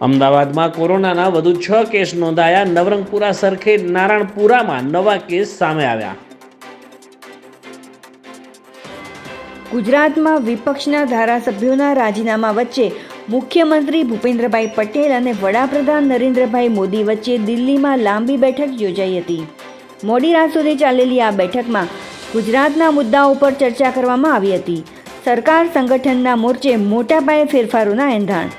અમદાવાદમાં કોરોનાના વધુ 6 કેસ નોંધાયા. નવરંગપુરા સરખેજ નારાયણપુરામાં નવા કેસ સામે આવ્યા. ગુજરાતમાં વિપક્ષના ધારાસભ્યોના રાજીનામા વચ્ચે મુખ્યમંત્રી ભૂપેન્દ્રભાઈ પટેલ અને વડાપ્રધાન નરેન્દ્રભાઈ મોદી વચ્ચે દિલ્હીમાં લાંબી બેઠક યોજાઈ હતી. મોડી રાત સુધી ચાલેલી આ બેઠકમાં ગુજરાતના મુદ્દાઓ પર ચર્ચા કરવામાં આવી હતી. સરકાર સંગઠનના મોરચે મોટા પાયે ફેરફારોના એંધાણ.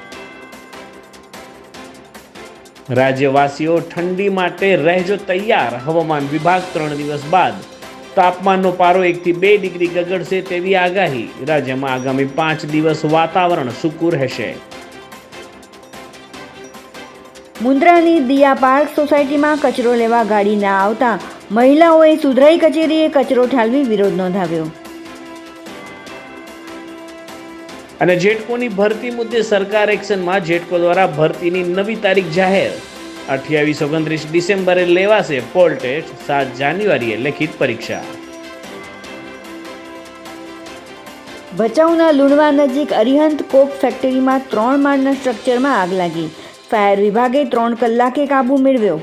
રાજ્યવાસીઓ ઠંડી માટે રહેજો તૈયાર. હવામાન વિભાગ 3 દિવસ બાદ તાપમાનનો પારો 1 થી 2 ડિગ્રી ગગડશે તેવી આગાહી. રાજ્યમાં આગામી 5 દિવસ વાતાવરણ સૂકું રહેશે. મુન્દ્રાની દિયા પાર્ક સોસાયટીમાં કચરો લેવા ગાડી ના આવતા મહિલાઓએ સુધરાઈ કચેરીએ કચરો ઠાલવી વિરોધ નોંધાવ્યો. અને જેટકોની ભરતી મુદ્દે સરકાર એક્શનમાં. જેટકો દ્વારા ભરતીની નવી તારીખ જાહેર. 28-29 ડિસેમ્બરે લેવાશે પોલ ટેસ્ટ. 7 જાન્યુઆરીએ લેખિત પરીક્ષા. ભચાઉના લુણવા નજીક અરિહંત કોક ફેક્ટરીમાં 3 માળના સ્ટ્રક્ચરમાં આગ લાગી. ફાયર વિભાગે 3 કલાકે કાબુ મેળવ્યો.